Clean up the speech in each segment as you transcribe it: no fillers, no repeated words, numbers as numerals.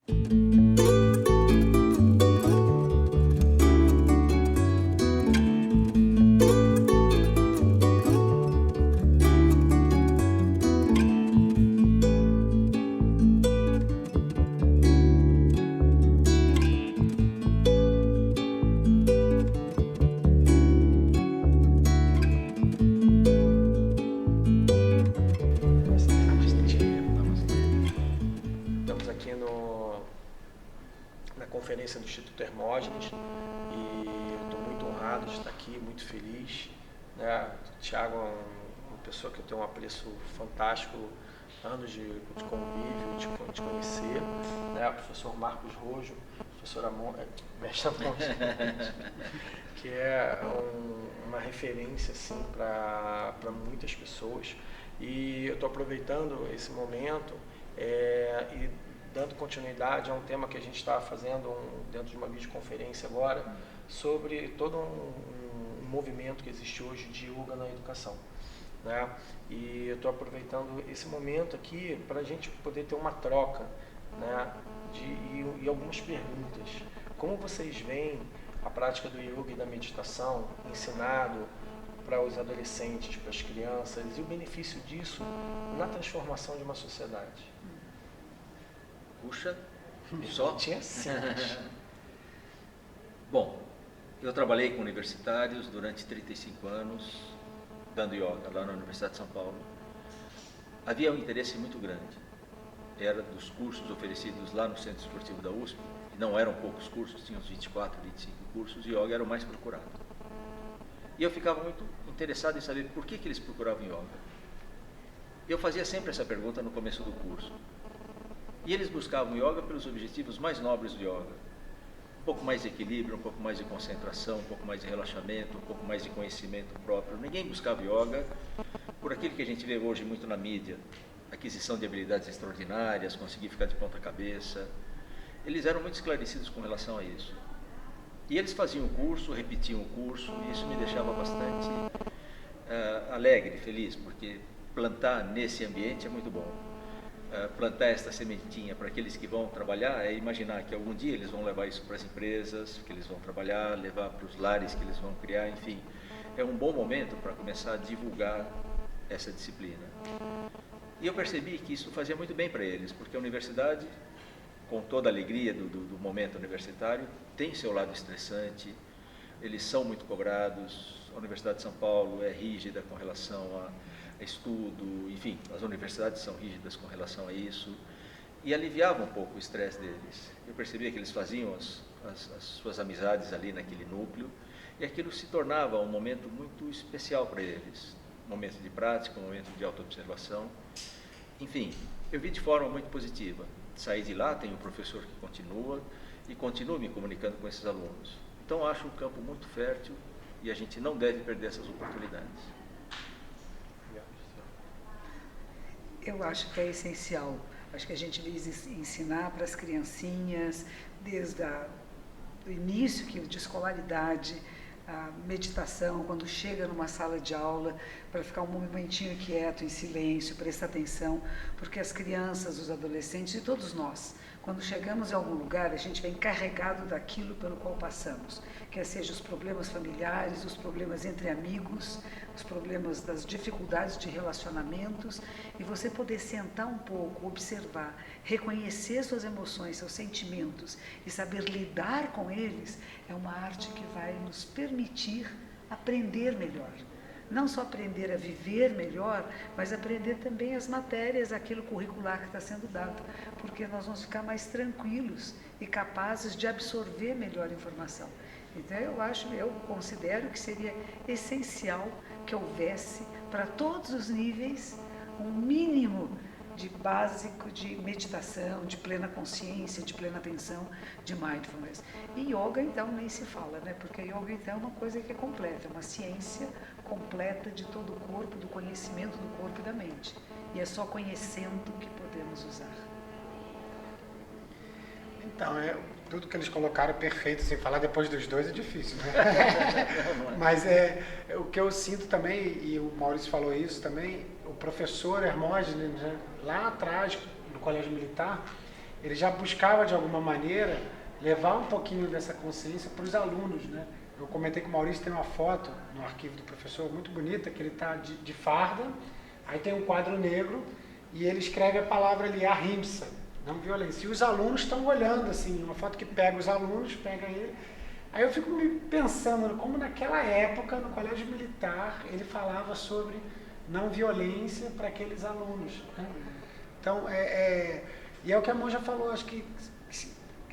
Estamos aqui na conferência do Instituto Hermógenes e eu estou muito honrado de estar aqui, muito feliz, né? O Thiago é uma pessoa que eu tenho um apreço fantástico, anos de convívio, de conhecer, né? O professor Marcos Rojo, professora mestre Amonte, que é uma referência assim, para muitas pessoas. E eu estou aproveitando esse momento e dando continuidade a um tema que a gente está fazendo dentro de uma videoconferência agora, sobre todo um movimento que existe hoje de yoga na educação, né? E eu estou aproveitando esse momento aqui para a gente poder ter uma troca, né? E algumas perguntas. Como vocês veem a prática do yoga e da meditação ensinado para os adolescentes, para as crianças, e o benefício disso na transformação de uma sociedade? Puxa, só? Tinha sim. Bom, eu trabalhei com universitários durante 35 anos, dando yoga lá na Universidade de São Paulo. Havia um interesse muito grande. Era dos cursos oferecidos lá no Centro Esportivo da USP, e não eram poucos cursos, tinha uns 24, 25 cursos, e yoga era o mais procurado. E eu ficava muito interessado em saber por que eles procuravam yoga. Eu fazia sempre essa pergunta no começo do curso. E eles buscavam yoga pelos objetivos mais nobres do yoga. Um pouco mais de equilíbrio, um pouco mais de concentração, um pouco mais de relaxamento, um pouco mais de conhecimento próprio. Ninguém buscava yoga por aquilo que a gente vê hoje muito na mídia. Aquisição de habilidades extraordinárias, conseguir ficar de ponta cabeça. Eles eram muito esclarecidos com relação a isso. E eles faziam o curso, repetiam o curso, e isso me deixava bastante alegre, feliz, porque plantar nesse ambiente é muito bom. Plantar esta sementinha para aqueles que vão trabalhar é imaginar que algum dia eles vão levar isso para as empresas, que eles vão trabalhar, levar para os lares que eles vão criar, enfim. É um bom momento para começar a divulgar essa disciplina. E eu percebi que isso fazia muito bem para eles, porque a universidade, com toda a alegria do momento universitário, tem seu lado estressante, eles são muito cobrados, a Universidade de São Paulo é rígida com relação a estudo, enfim, as universidades são rígidas com relação a isso, e aliviava um pouco o estresse deles. Eu percebia que eles faziam as suas amizades ali naquele núcleo, e aquilo se tornava um momento muito especial para eles, um momento de prática, um momento de autoobservação. Enfim, eu vi de forma muito positiva. Saí de lá, tenho um professor que continua, e continuo me comunicando com esses alunos. Então, acho um campo muito fértil, e a gente não deve perder essas oportunidades. Eu acho que é essencial. Acho que a gente devia ensinar para as criancinhas, desde o início de escolaridade, a meditação, quando chega numa sala de aula, para ficar um momentinho quieto, em silêncio, prestar atenção, porque as crianças, os adolescentes e todos nós, quando chegamos em algum lugar, a gente vem carregado daquilo pelo qual passamos, quer seja os problemas familiares, os problemas entre amigos, os problemas das dificuldades de relacionamentos, e você poder sentar um pouco, observar, reconhecer suas emoções, seus sentimentos e saber lidar com eles, é uma arte que vai nos permitir aprender melhor. Não só aprender a viver melhor, mas aprender também as matérias, aquilo curricular que está sendo dado, porque nós vamos ficar mais tranquilos e capazes de absorver melhor a informação. Então eu considero que seria essencial que houvesse para todos os níveis um mínimo de básico de meditação, de plena consciência, de plena atenção, de mindfulness. E yoga, então, nem se fala, né? Porque yoga, então, é uma coisa que é completa, é uma ciência completa de todo o corpo, do conhecimento do corpo e da mente. E é só conhecendo que podemos usar. Então, tudo que eles colocaram é perfeito, sem falar depois dos dois é difícil, né? Mas o que eu sinto também, e o Maurício falou isso também, o professor Hermógenes, né, lá atrás, no Colégio Militar, ele já buscava de alguma maneira levar um pouquinho dessa consciência para os alunos, né? Eu comentei com o Maurício, tem uma foto no arquivo do professor muito bonita, que ele está de farda, aí tem um quadro negro e ele escreve a palavra ali, ahimsa, não violência. E os alunos estão olhando, assim, uma foto que pega os alunos, pega ele. Aí eu fico me pensando como naquela época, no colégio militar, ele falava sobre não violência para aqueles alunos, né? Então, e é o que a Monja falou, acho que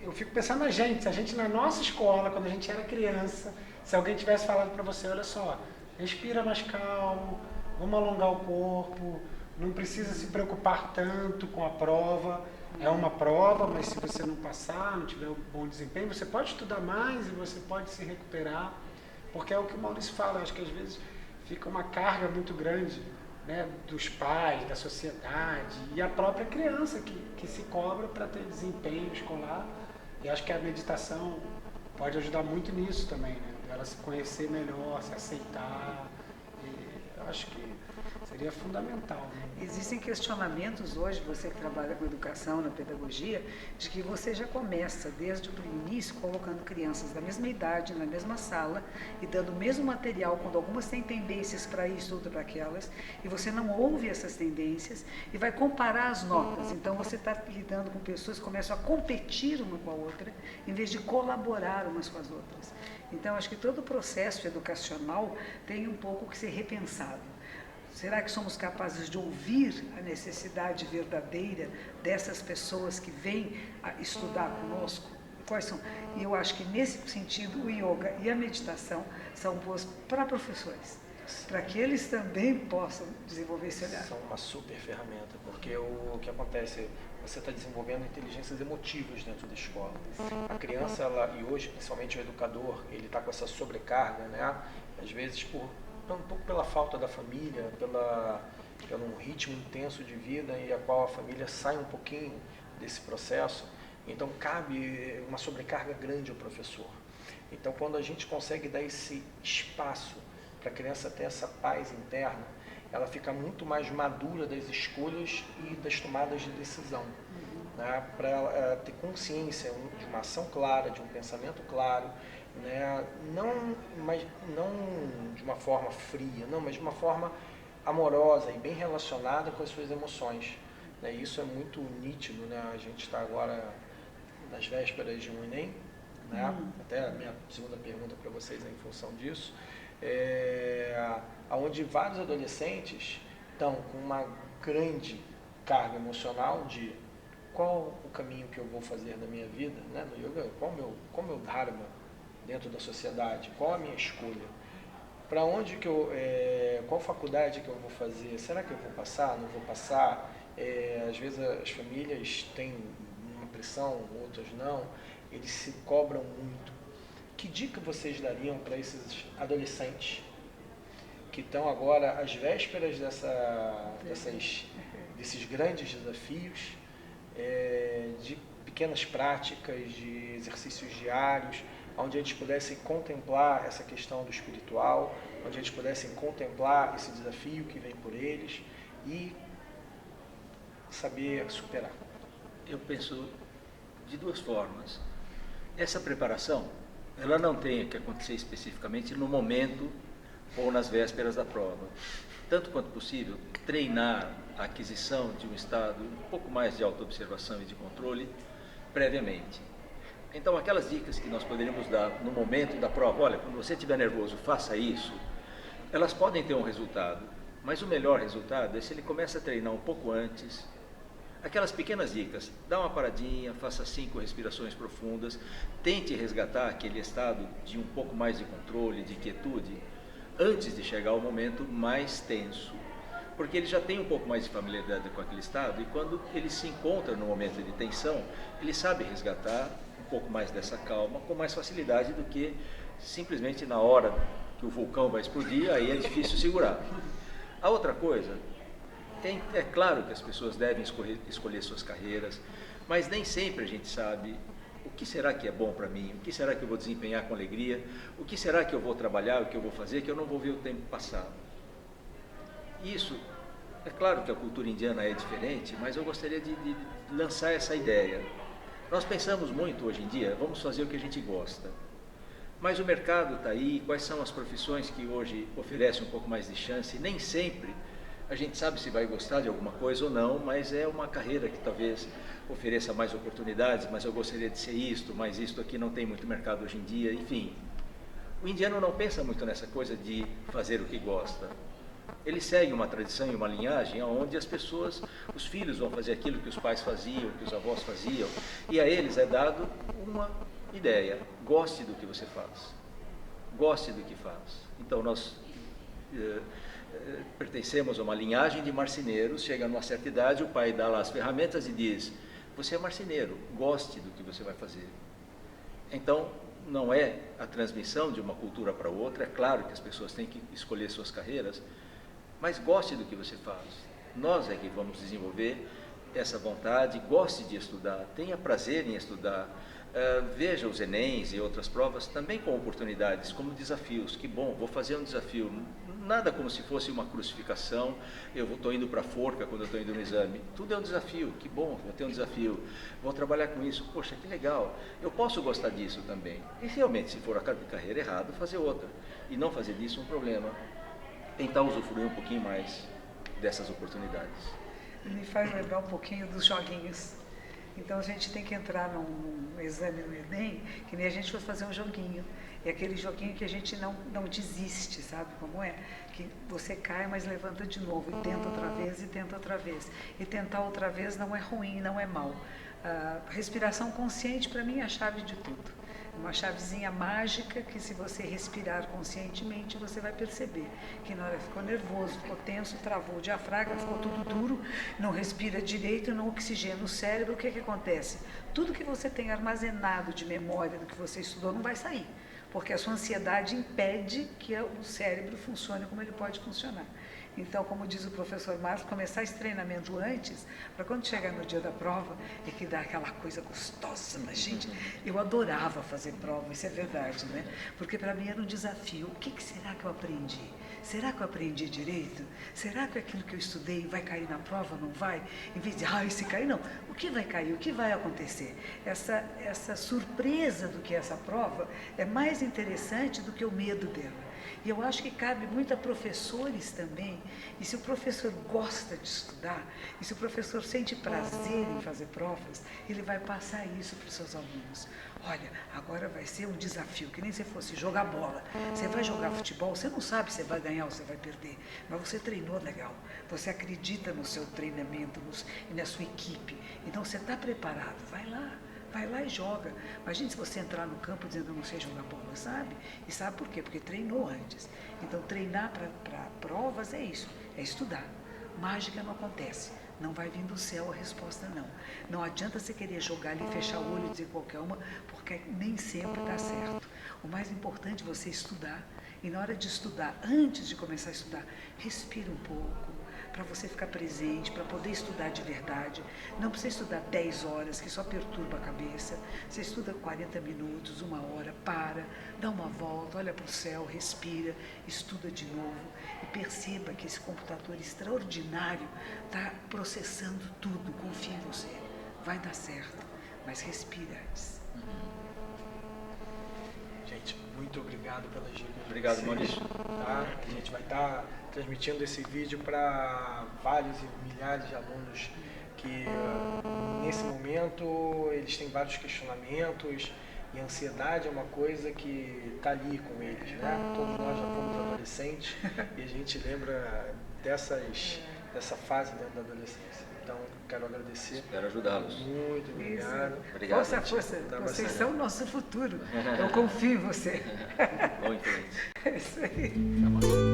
eu fico pensando na gente, se a gente na nossa escola, quando a gente era criança, se alguém tivesse falado para você, olha só, respira mais calmo, vamos alongar o corpo, não precisa se preocupar tanto com a prova, é uma prova, mas se você não passar, não tiver um bom desempenho, você pode estudar mais e você pode se recuperar, porque é o que o Maurício fala, acho que às vezes fica uma carga muito grande, né, dos pais, da sociedade e a própria criança que se cobra para ter desempenho escolar. E acho que a meditação pode ajudar muito nisso também, né? Ela se conhecer melhor, se aceitar. E acho que seria fundamental, né? Existem questionamentos hoje, você que trabalha com educação, na pedagogia, de que você já começa desde o início colocando crianças da mesma idade, na mesma sala e dando o mesmo material, quando algumas têm tendências para isso, outras para aquelas, e você não ouve essas tendências e vai comparar as notas. Então você está lidando com pessoas que começam a competir uma com a outra, em vez de colaborar umas com as outras. Então acho que todo o processo educacional tem um pouco que ser repensado. Será que somos capazes de ouvir a necessidade verdadeira dessas pessoas que vêm a estudar conosco? Quais são? E eu acho que nesse sentido o yoga e a meditação são boas para professores, para que eles também possam desenvolver esse olhar. São uma super ferramenta, porque o que acontece, você está desenvolvendo inteligências emotivas dentro da escola. A criança, e hoje principalmente o educador, ele está com essa sobrecarga, né? Às vezes um pouco pela falta da família, pelo ritmo intenso de vida e a qual a família sai um pouquinho desse processo, então cabe uma sobrecarga grande ao professor. Então quando a gente consegue dar esse espaço para a criança ter essa paz interna, ela fica muito mais madura das escolhas e das tomadas de decisão, né? Para ela ter consciência de uma ação clara, de um pensamento claro, né? Não de uma forma fria, não, mas de uma forma amorosa e bem relacionada com as suas emoções, né? Isso é muito nítido, né? A gente está agora nas vésperas de um Enem, né? Até a minha segunda pergunta para vocês é em função disso, onde vários adolescentes estão com uma grande carga emocional de qual o caminho que eu vou fazer na minha vida, né? No yoga, qual o meu dharma dentro da sociedade, qual a minha escolha, para onde que qual faculdade que eu vou fazer, será que eu vou passar, não vou passar? Às vezes as famílias têm uma pressão, outras não, eles se cobram muito. Que dica vocês dariam para esses adolescentes que estão agora às vésperas desses grandes desafios, de pequenas práticas, de exercícios diários, onde eles pudessem contemplar essa questão do espiritual, onde eles pudessem contemplar esse desafio que vem por eles e saber superar? Eu penso de duas formas. Essa preparação, ela não tem que acontecer especificamente no momento ou nas vésperas da prova. Tanto quanto possível, treinar a aquisição de um estado um pouco mais de autoobservação e de controle previamente. Então, aquelas dicas que nós poderíamos dar no momento da prova, olha, quando você estiver nervoso, faça isso, elas podem ter um resultado, mas o melhor resultado é se ele começa a treinar um pouco antes. Aquelas pequenas dicas, dá uma paradinha, faça 5 respirações profundas, tente resgatar aquele estado de um pouco mais de controle, de quietude, antes de chegar ao momento mais tenso. Porque ele já tem um pouco mais de familiaridade com aquele estado e quando ele se encontra no momento de tensão, ele sabe resgatar um pouco mais dessa calma com mais facilidade do que simplesmente na hora que o vulcão vai explodir, aí é difícil segurar. A outra coisa, é claro que as pessoas devem escolher suas carreiras, mas nem sempre a gente sabe o que será que é bom para mim, o que será que eu vou desempenhar com alegria, o que será que eu vou trabalhar, o que eu vou fazer, que eu não vou ver o tempo passar. Isso É claro que a cultura indiana é diferente, mas eu gostaria de lançar essa ideia. Nós pensamos muito hoje em dia, vamos fazer o que a gente gosta. Mas o mercado está aí, quais são as profissões que hoje oferecem um pouco mais de chance? Nem sempre a gente sabe se vai gostar de alguma coisa ou não, mas é uma carreira que talvez ofereça mais oportunidades, mas eu gostaria de ser isto, mas isto aqui não tem muito mercado hoje em dia, enfim. O indiano não pensa muito nessa coisa de fazer o que gosta. Ele segue uma tradição e uma linhagem onde as pessoas, os filhos vão fazer aquilo que os pais faziam, que os avós faziam, e a eles é dado uma ideia: goste do que você faz, goste do que faz. Então nós pertencemos a uma linhagem de marceneiros. Chega numa certa idade, o pai dá lá as ferramentas e diz: você é marceneiro, goste do que você vai fazer. Então não é a transmissão de uma cultura para outra. É claro que as pessoas têm que escolher suas carreiras, mas goste do que você faz. Nós é que vamos desenvolver essa vontade. Goste de estudar, tenha prazer em estudar. Veja os Enems e outras provas também com oportunidades, como desafios. Que bom, vou fazer um desafio. Nada como se fosse uma crucificação, eu estou indo para a forca quando eu estou indo no exame. Tudo é um desafio. Que bom, vou ter um desafio, vou trabalhar com isso. Poxa, que legal, eu posso gostar disso também. E realmente, se for a carreira errada, fazer outra. E não fazer disso um problema. Tentar usufruir um pouquinho mais dessas oportunidades. Me faz lembrar um pouquinho dos joguinhos. Então a gente tem que entrar num exame no Enem, que nem a gente for fazer um joguinho. É aquele joguinho que a gente não desiste, sabe como é? Que você cai, mas levanta de novo, e tenta outra vez, e tenta outra vez. E tentar outra vez não é ruim, não é mal. Respiração consciente, para mim, é a chave de tudo. Uma chavezinha mágica que, se você respirar conscientemente, você vai perceber que na hora que ficou nervoso, ficou tenso, travou o diafragma, ficou tudo duro, não respira direito, não oxigena o cérebro. O que acontece? Tudo que você tem armazenado de memória do que você estudou não vai sair, porque a sua ansiedade impede que o cérebro funcione como ele pode funcionar. Então, como diz o professor Marcos, começar esse treinamento antes, para quando chegar no dia da prova, é que dá aquela coisa gostosa na gente. Eu adorava fazer prova, isso é verdade, né? Porque para mim era um desafio. O que será que eu aprendi? Será que eu aprendi direito? Será que aquilo que eu estudei vai cair na prova? Não vai? Em vez de, se cair, não. O que vai cair? O que vai acontecer? Essa surpresa do que é essa prova é mais interessante do que o medo dela. E eu acho que cabe muito a professores também, e se o professor gosta de estudar, e se o professor sente prazer em fazer provas, ele vai passar isso para os seus alunos. Olha, agora vai ser um desafio, que nem se fosse jogar bola. Você vai jogar futebol, você não sabe se vai ganhar ou se vai perder, mas você treinou legal, você acredita no seu treinamento e na sua equipe, então você está preparado, vai lá e joga. Imagine se você entrar no campo dizendo: eu não sei jogar bola, sabe? E sabe por quê? Porque treinou antes. Então, treinar para provas é isso, é estudar. Mágica não acontece, não vai vir do céu a resposta, não. Não adianta você querer jogar ali, fechar o olho e dizer qualquer uma, porque nem sempre dá certo. O mais importante é você estudar, e na hora de estudar, antes de começar a estudar, respira um pouco, para você ficar presente, para poder estudar de verdade. Não precisa estudar 10 horas, que só perturba a cabeça. Você estuda 40 minutos, 1 hora, para, dá uma volta, olha para o céu, respira, estuda de novo e perceba que esse computador extraordinário está processando tudo. Confia em você, vai dar certo, mas respira antes. Gente, muito obrigado pelas dicas. Obrigado, Maurício. Tá? A gente vai estar transmitindo esse vídeo para vários e milhares de alunos que, nesse momento, eles têm vários questionamentos, e a ansiedade é uma coisa que está ali com eles, né? Todos nós já fomos adolescentes e a gente lembra dessa fase dentro da adolescência. Então, quero agradecer. Espero ajudá-los. Muito obrigado. Obrigado. Força, vocês são o nosso futuro. Eu confio em você. Vamos em frente. É isso aí. Tá bom.